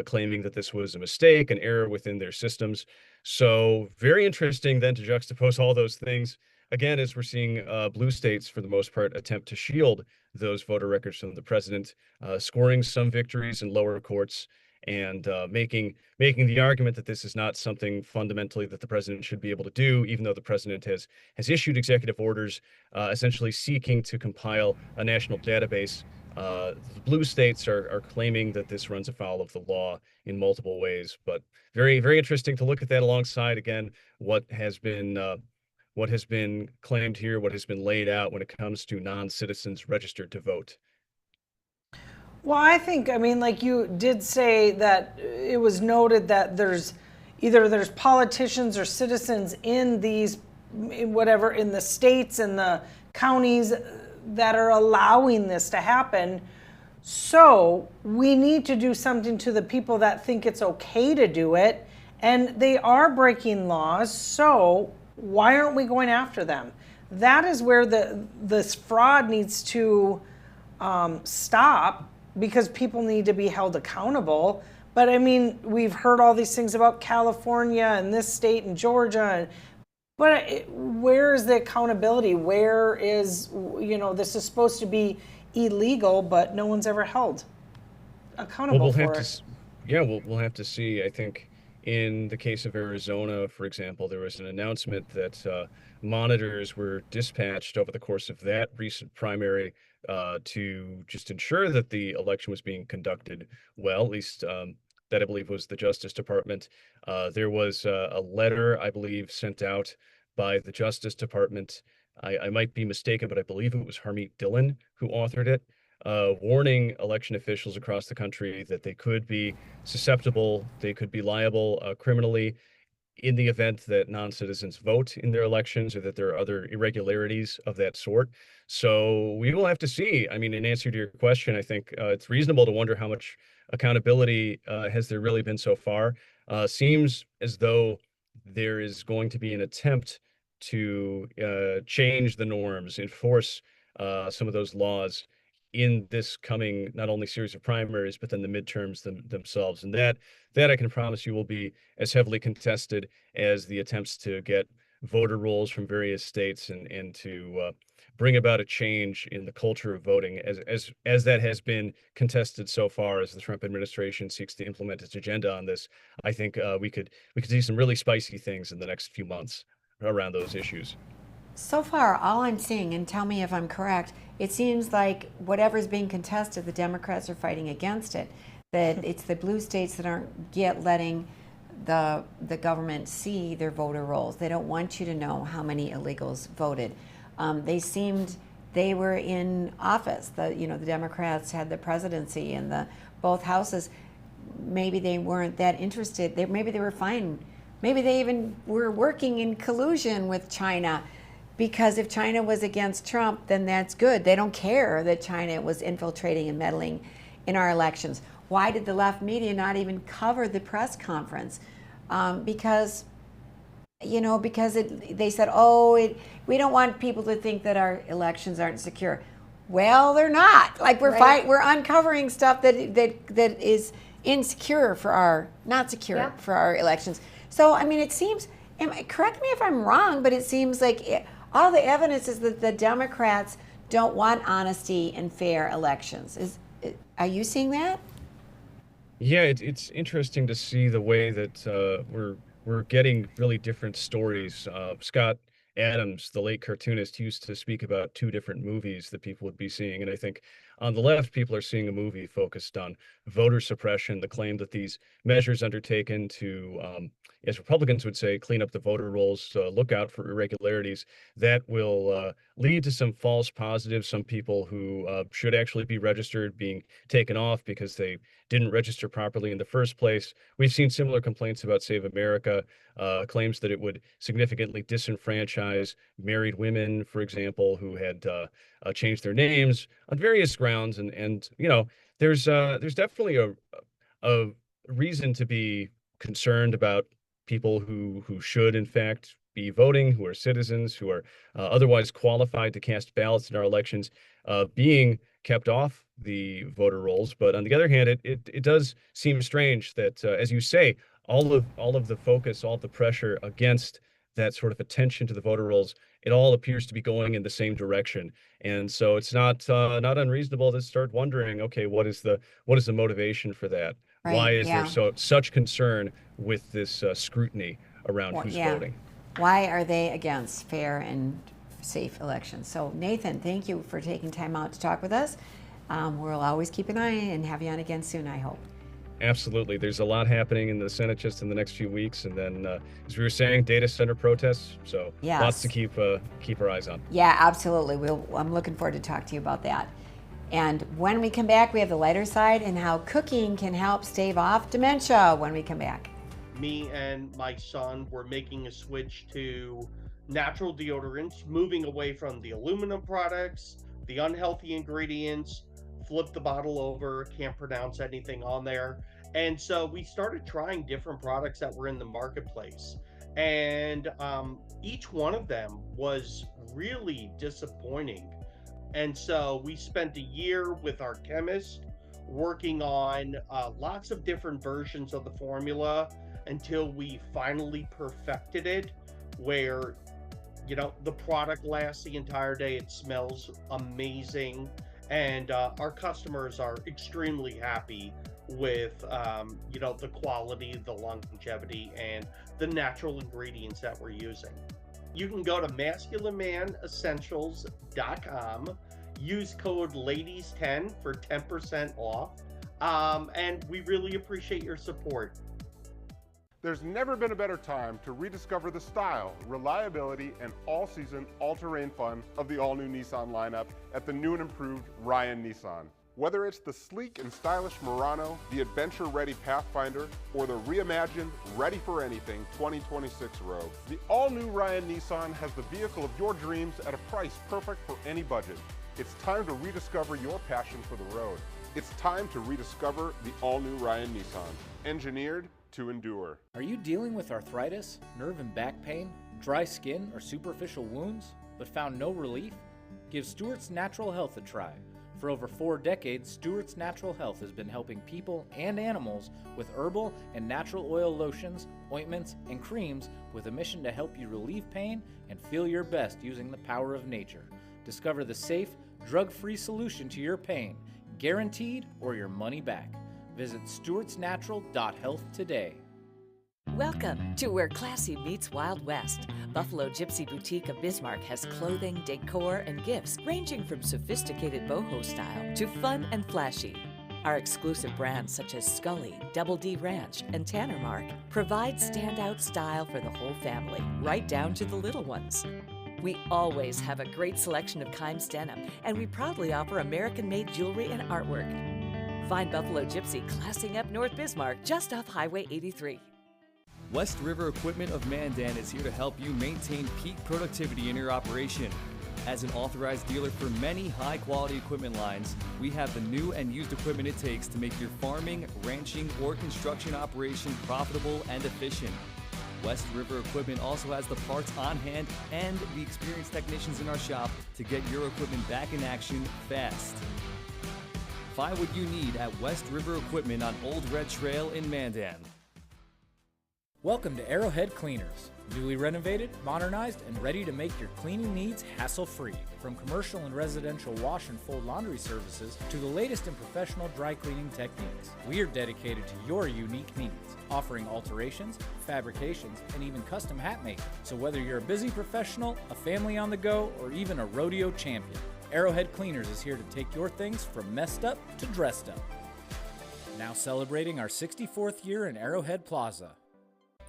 claiming that this was a mistake, an error within their systems. So very interesting then to juxtapose all those things, again, as we're seeing blue states, for the most part, attempt to shield those voter records from the president, scoring some victories in lower courts, and making the argument that this is not something fundamentally that the president should be able to do, even though the president has issued executive orders essentially seeking to compile a national database. The blue states are claiming that this runs afoul of the law in multiple ways, but very, very interesting to look at that alongside, again, what has been claimed here, what has been laid out when it comes to non-citizens registered to vote. Well, I think, like you did say that it was noted that there's politicians or citizens in in the states and the counties that are allowing this to happen. So we need to do something to the people that think it's okay to do it, and they are breaking laws. So why aren't we going after them? that is where this fraud needs to stop, because people need to be held accountable. But I mean, we've heard all these things about California and this state and Georgia, but where is the accountability? Where is, this is supposed to be illegal, but no one's ever held accountable for it. We'll have to see. I think in the case of Arizona, for example, there was an announcement that monitors were dispatched over the course of that recent primary to just ensure that the election was being conducted well, at least that I believe was the Justice Department. There was a letter, I believe, sent out by the Justice Department. I might be mistaken, but I believe it was Harmeet Dillon who authored it, warning election officials across the country that they could be susceptible, they could be liable criminally in the event that non-citizens vote in their elections or that there are other irregularities of that sort. So we will have to see. I mean, in answer to your question, I think it's reasonable to wonder how much accountability has there really been so far. Seems as though there is going to be an attempt to change the norms, enforce some of those laws in this coming not only series of primaries, but then the midterms themselves. And that I can promise you will be as heavily contested as the attempts to get voter rolls from various states and to bring about a change in the culture of voting as that has been contested so far as the Trump administration seeks to implement its agenda on this. I think we could see some really spicy things in the next few months around those issues. So far, all I'm seeing, and tell me if I'm correct, it seems like whatever's being contested, the Democrats are fighting against it. That it's the blue states that aren't yet letting the government see their voter rolls. They don't want you to know how many illegals voted. They were in office. The Democrats had the presidency and both houses. Maybe they weren't that interested. Maybe they were fine. Maybe they even were working in collusion with China. Because if China was against Trump, then that's good. They don't care that China was infiltrating and meddling in our elections. Why did the left media not even cover the press conference? Because they said, we don't want people to think that our elections aren't secure. Well, they're not. Like we're uncovering stuff that is insecure not secure for our elections. So I mean, it seems. Correct me if I'm wrong, but it seems like all the evidence is that the Democrats don't want honesty and fair elections. Are you seeing that? Yeah, it's interesting to see the way that we're getting really different stories. Scott Adams, the late cartoonist, used to speak about two different movies that people would be seeing, and I think on the left, people are seeing a movie focused on voter suppression, the claim that these measures undertaken to, as Republicans would say, clean up the voter rolls, look out for irregularities, that will lead to some false positives, some people who should actually be registered being taken off because they didn't register properly in the first place. We've seen similar complaints about Save America, claims that it would significantly disenfranchise married women, for example, who had changed their names on various grounds. And there's definitely a reason to be concerned about people who should, in fact, be voting, who are citizens, who are otherwise qualified to cast ballots in our elections, being kept off the voter rolls. But on the other hand, it does seem strange that, as you say, all of the focus, all of the pressure against that sort of attention to the voter rolls, it all appears to be going in the same direction. And so it's not unreasonable to start wondering, okay, what is the motivation for that? Right, why is there such concern with this scrutiny around who's voting? Why are they against fair and safe elections? So Nathan, thank you for taking time out to talk with us. We'll always keep an eye and have you on again soon, I hope. Absolutely. There's a lot happening in the Senate just in the next few weeks. And then, as we were saying, data center protests. So lots to keep our eyes on. Yeah, absolutely. I'm looking forward to talk to you about that. And when we come back, we have the lighter side and how cooking can help stave off dementia when we come back. Me and my son were making a switch to natural deodorants, moving away from the aluminum products, the unhealthy ingredients, flip the bottle over, can't pronounce anything on there. And so we started trying different products that were in the marketplace. And each one of them was really disappointing. And so we spent a year with our chemist working on lots of different versions of the formula until we finally perfected it, where the product lasts the entire day. It smells amazing, and our customers are extremely happy with the quality, the longevity, and the natural ingredients that we're using. You can go to masculinemanessentials.com, use code LADIES10 for 10% off, and we really appreciate your support. There's never been a better time to rediscover the style, reliability, and all-season, all-terrain fun of the all-new Nissan lineup at the new and improved Ryan Nissan. Whether it's the sleek and stylish Murano, the adventure-ready Pathfinder, or the reimagined, ready-for-anything 2026 Rogue, the all-new Ryan Nissan has the vehicle of your dreams at a price perfect for any budget. It's time to rediscover your passion for the road. It's time to rediscover the all-new Ryan Nissan, engineered to endure. Are you dealing with arthritis, nerve and back pain, dry skin, or superficial wounds, but found no relief? Give Stewart's Natural Health a try. For over 4 decades, Stewart's Natural Health has been helping people and animals with herbal and natural oil lotions, ointments, and creams with a mission to help you relieve pain and feel your best using the power of nature. Discover the safe, drug-free solution to your pain, guaranteed or your money back. Visit stewartsnatural.health today. Welcome to where classy meets Wild West. Buffalo Gypsy Boutique of Bismarck has clothing, decor, and gifts ranging from sophisticated boho style to fun and flashy. Our exclusive brands such as Scully, Double D Ranch, and Tanner Mark provide standout style for the whole family, right down to the little ones. We always have a great selection of Kimes denim, and we proudly offer American-made jewelry and artwork. Find Buffalo Gypsy classing up North Bismarck just off Highway 83. West River Equipment of Mandan is here to help you maintain peak productivity in your operation. As an authorized dealer for many high-quality equipment lines, we have the new and used equipment it takes to make your farming, ranching, or construction operation profitable and efficient. West River Equipment also has the parts on hand and the experienced technicians in our shop to get your equipment back in action fast. Find what you need at West River Equipment on Old Red Trail in Mandan. Welcome to Arrowhead Cleaners. Newly renovated, modernized, and ready to make your cleaning needs hassle-free. From commercial and residential wash and fold laundry services to the latest in professional dry cleaning techniques, we are dedicated to your unique needs, offering alterations, fabrications, and even custom hat making. So whether you're a busy professional, a family on the go, or even a rodeo champion, Arrowhead Cleaners is here to take your things from messed up to dressed up. Now celebrating our 64th year in Arrowhead Plaza.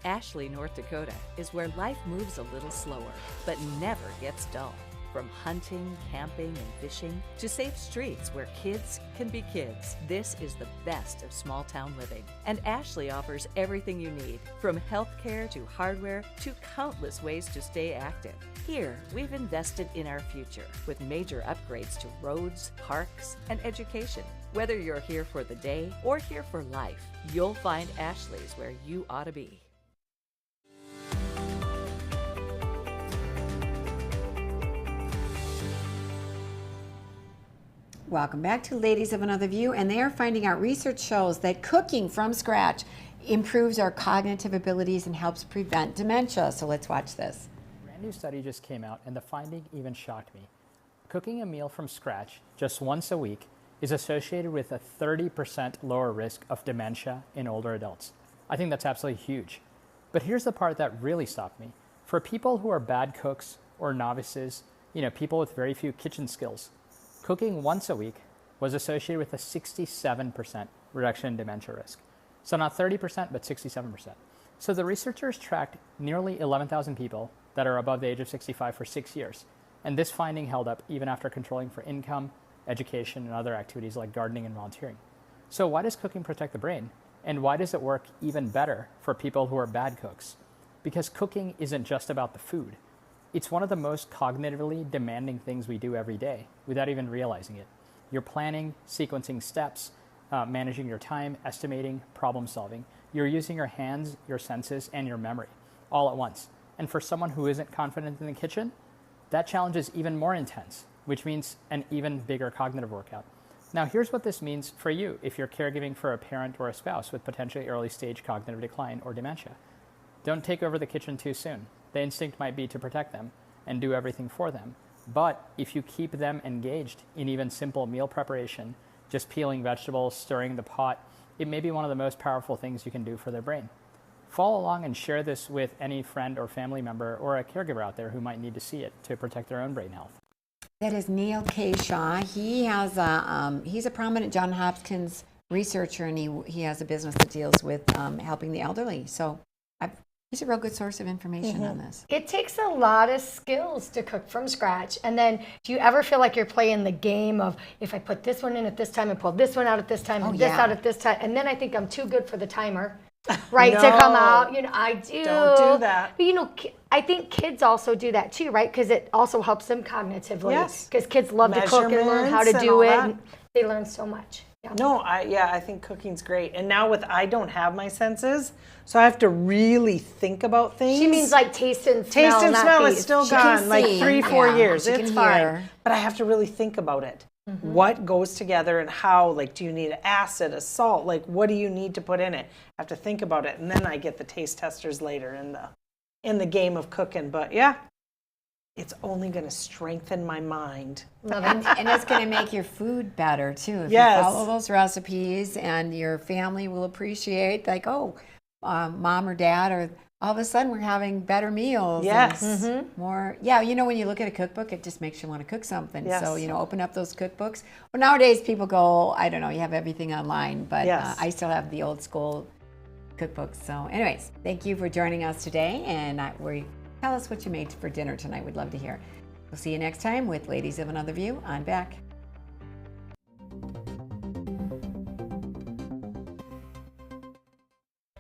Ashley, North Dakota is where life moves a little slower, but never gets dull. From hunting, camping, and fishing to safe streets where kids can be kids, this is the best of small town living. And Ashley offers everything you need, from healthcare to hardware to countless ways to stay active. Here, we've invested in our future with major upgrades to roads, parks, and education. Whether you're here for the day or here for life, you'll find Ashley's where you ought to be. Welcome back to Ladies of Another View, and they are finding out research shows that cooking from scratch improves our cognitive abilities and helps prevent dementia. So let's watch this. A brand new study just came out, and the finding even shocked me. Cooking a meal from scratch just once a week is associated with a 30% lower risk of dementia in older adults. I think that's absolutely huge. But here's the part that really stopped me. For people who are bad cooks or novices, people with very few kitchen skills, cooking once a week was associated with a 67% reduction in dementia risk. So not 30%, but 67%. So the researchers tracked nearly 11,000 people that are above the age of 65 for 6 years. And this finding held up even after controlling for income, education, and other activities like gardening and volunteering. So why does cooking protect the brain? And why does it work even better for people who are bad cooks? Because cooking isn't just about the food. It's one of the most cognitively demanding things we do every day without even realizing it. You're planning, sequencing steps, managing your time, estimating, problem solving. You're using your hands, your senses, and your memory. all at once. And for someone who isn't confident in the kitchen, that challenge is even more intense, which means an even bigger cognitive workout. Now, here's what this means for you if you're caregiving for a parent or a spouse with potentially early stage cognitive decline or dementia. Don't take over the kitchen too soon. The instinct might be to protect them and do everything for them. But if you keep them engaged in even simple meal preparation, just peeling vegetables, stirring the pot, it may be one of the most powerful things you can do for their brain. Follow along and share this with any friend or family member or a caregiver out there who might need to see it to protect their own brain health. That is Neil K. Shaw. He has he's a prominent Johns Hopkins researcher, and he has a business that deals with helping the elderly. So he's a real good source of information on this. It takes a lot of skills to cook from scratch. And then do you ever feel like you're playing the game of, if I put this one in at this time and pull this one out at this time and this out at this time, and then I think I'm too good for the timer, right, to come out. You know, I do. Don't do that. But, you know, I think kids also do that too, right? Because it also helps them cognitively. Yes. Because kids love to cook and learn how to do it. And they learn so much. Yeah. No, I think cooking's great. And now I don't have my senses, so I have to really think about things. She means like taste and smell. Taste and smell is still gone, like 3-4 years. She It's can fine. hear. But I have to really think about it. What goes together and how, like, do you need an acid, a salt? Like, what do you need to put in it? I have to think about it. And then I get the taste testers later in the game of cooking. But yeah, it's only going to strengthen my mind. And it's going to make your food better too. If Yes. you follow those recipes, and your family will appreciate, like, mom or dad, or all of a sudden we're having better meals. Yes. And more. Yeah, you know, when you look at a cookbook, it just makes you want to cook something. Yes. So, you know, open up those cookbooks. Well, nowadays people go, I don't know, you have everything online, but Yes. I still have the old school cookbooks. So anyways, thank you for joining us today, and tell us what you made for dinner tonight. We'd love to hear. We'll see you next time with Ladies of Another View on Back.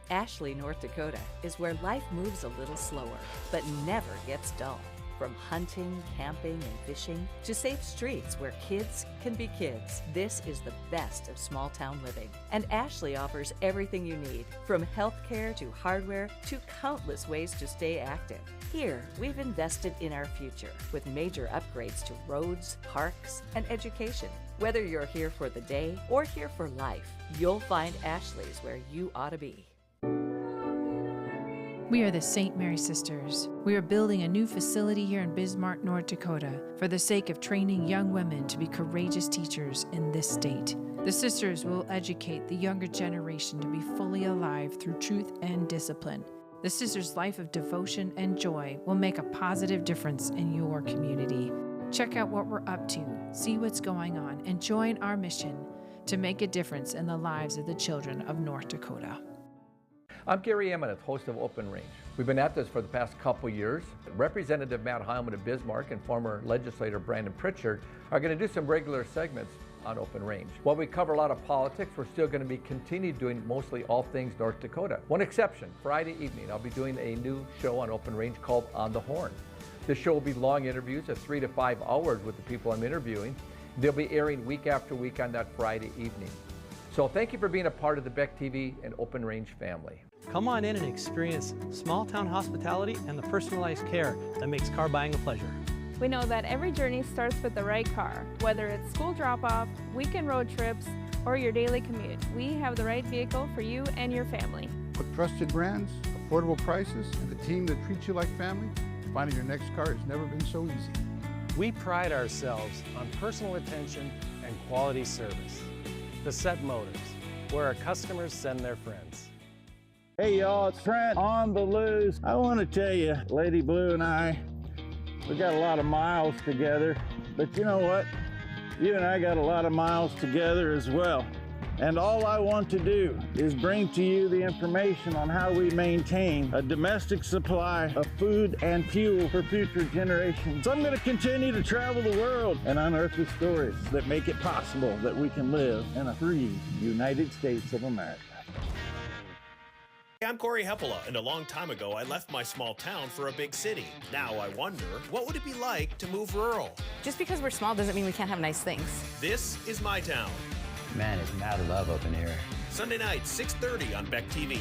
Ashley, North Dakota is where life moves a little slower, but never gets dull. From hunting, camping, and fishing to safe streets where kids can be kids, this is the best of small town living. And Ashley offers everything you need, from healthcare to hardware to countless ways to stay active. Here, we've invested in our future with major upgrades to roads, parks, and education. Whether you're here for the day or here for life, you'll find Ashley's where you ought to be. We are the St. Mary Sisters. We are building a new facility here in Bismarck, North Dakota, for the sake of training young women to be courageous teachers in this state. The sisters will educate the younger generation to be fully alive through truth and discipline. The sisters' life of devotion and joy will make a positive difference in your community. Check out what we're up to, see what's going on, and join our mission to make a difference in the lives of the children of North Dakota. I'm Gary Emmett, host of Open Range. We've been at this for the past couple years. Representative Matt Heilman of Bismarck and former legislator Brandon Pritchard are going to do some regular segments on Open Range. While we cover a lot of politics, we're still going to be continued doing mostly all things North Dakota. One exception, Friday evening, I'll be doing a new show on Open Range called On the Horn. This show will be long interviews of 3 to 5 hours with the people I'm interviewing. They'll be airing week after week on that Friday evening. So thank you for being a part of the Beck TV and Open Range family. Come on in and experience small town hospitality and the personalized care that makes car buying a pleasure. We know that every journey starts with the right car. Whether it's school drop-off, weekend road trips, or your daily commute, we have the right vehicle for you and your family. With trusted brands, affordable prices, and a team that treats you like family, finding your next car has never been so easy. We pride ourselves on personal attention and quality service. The Set Motors, where our customers send their friends. Hey y'all, it's Trent on the loose. I want to tell you, Lady Blue and I, we got a lot of miles together, but you know what? You and I got a lot of miles together as well. And all I want to do is bring to you the information on how we maintain a domestic supply of food and fuel for future generations. So I'm going to continue to travel the world and unearth the stories that make it possible that we can live in a free United States of America. I'm Corey Heppola, and a long time ago I left my small town for a big city. Now I wonder, what would it be like to move rural? Just because we're small doesn't mean we can't have nice things. This is my town. Man, it's mad love up in here. Sunday night, 6:30 on Beck TV.